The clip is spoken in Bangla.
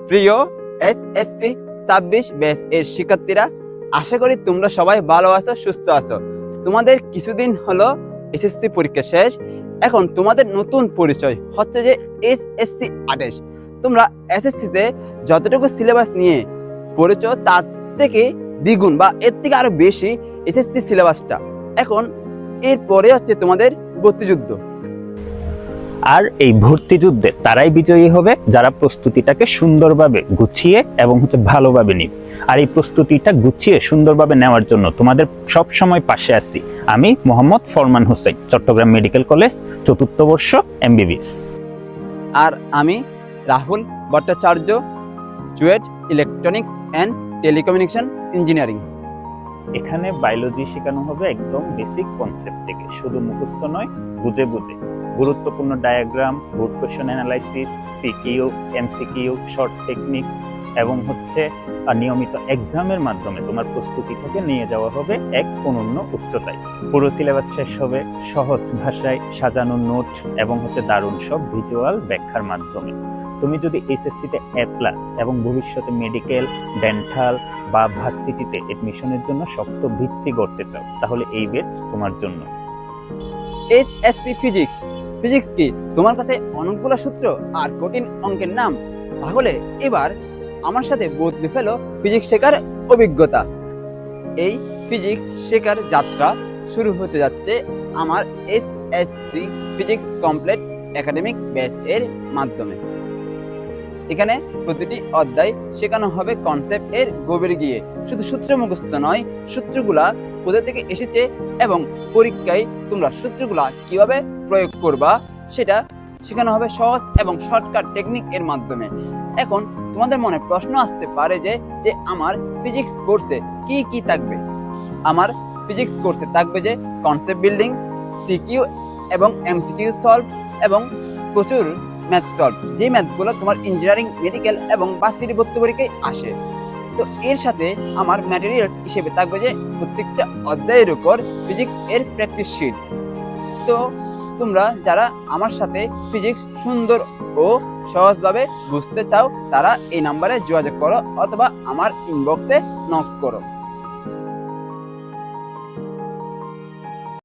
প্রিয় এসএসসি 26 ব্যাচ এর শিক্ষার্থীরা, আশা করি তোমরা সবাই ভালো আছো, সুস্থ আছো। তোমাদের কিছুদিন হলো এসএসসি পরীক্ষা শেষ। এখন তোমাদের নতুন পরিচয় হচ্ছে যে এসএসসি 28। তোমরা এসএসসি তে যতটুকু সিলেবাস নিয়ে পড়েছো তার থেকে দ্বিগুণ বা এর থেকে আরো বেশি এসএসসি সিলেবাসটা। এখন এরপরে হচ্ছে তোমাদের ভর্তিযুদ্ধ। আর এই ভর্তি যুদ্ধে তারাই বিজয়ী হবে যারা প্রস্তুতিটাকে সুন্দরভাবে গুছিয়ে এবং ভালোভাবে নিবে। আর এই প্রস্তুতিটা গুছিয়ে সুন্দরভাবে নেওয়ার জন্য তোমাদের সব সময় পাশে আছি আমি, মোহাম্মদ ফরমান Hossain, Chittagong medical college, 4th বর্ষ, এমবিবিএস। আর আমি Rahul Bhattacharya, CUET electronics and telecommunication engineering. এখানে বায়োলজি শেখানো হবে একদম বেসিক কনসেপ্ট থেকে, শুধু মুখস্থ নয়, বুঝে বুঝে। গুরুত্বপূর্ণ diagram, root question analysis, CQ, MCQ, short techniques এবং নিয়মিত এক্সামের মাধ্যমে তোমার প্রস্তুতিটাকে নিয়ে যাওয়া হবে এক অনন্য উচ্চতায়। পুরো সিলেবাস শেষ হবে সহজ ভাষায় সাজানো নোট এবং দারুণ সব ভিজুয়াল ব্যাখ্যার মাধ্যমে। তুমি যদি এইচএসসিতে A+ এবং ভবিষ্যতে মেডিকেল, ডেন্টাল বা ভার্সিটিতে এডমিশনের জন্য শক্ত ভিত্তি গড়তে চাও, তাহলে এই ব্যাচ তোমার জন্য। এসএসসি ফিজিক্স কি তোমার কাছে অনেকগুলো সূত্র আর কঠিন অঙ্কের নাম? তাহলে এবার আমার সাথে বদলে ফেলো ফিজিক্স শেখার অভিজ্ঞতা। এই ফিজিক্স শেখার যাত্রা শুরু হতে যাচ্ছে আমার SSC physics complete academic batch এর মাধ্যমে। এখানে প্রতিটি অধ্যায় শেখানো হবে কনসেপ্ট এর গভীরে গিয়ে। শুধু সূত্র মুখস্থ নয়, সূত্রগুলা কোথা থেকে এসেছে এবং পরীক্ষায় তোমরা সূত্রগুলা কিভাবে প্রয়োগ করবা সেটা শেখানো হবে সহজ এবং শর্টকাট টেকনিক এর মাধ্যমে। এখন তোমাদের মনে প্রশ্ন আসতে পারে যে আমার ফিজিক্স কোর্সে কি কি থাকবে? আমার ফিজিক্স কোর্সে থাকবে যে কনসেপ্ট বিল্ডিং, সিকিউ এবং এমসিকিউ সলভ এবং প্রচুর ম্যাথ সলভ, যে ম্যাথগুলো তোমার ইঞ্জিনিয়ারিং, মেডিকেল এবং ভার্সিটি ভর্তি পরীক্ষায় আসে। তো এর সাথে আমার ম্যাটেরিয়ালস হিসেবে থাকবে যে প্রত্যেকটা অধ্যায়ের উপর ফিজিক্স এর প্র্যাকটিস শিট। তো তোমরা যারা আমার সাথে ফিজিক্স সুন্দর ও সহজভাবে বুঝতে চাও তারা এই নাম্বারে যোগাযোগ করো অথবা আমার ইনবক্সে নক করো।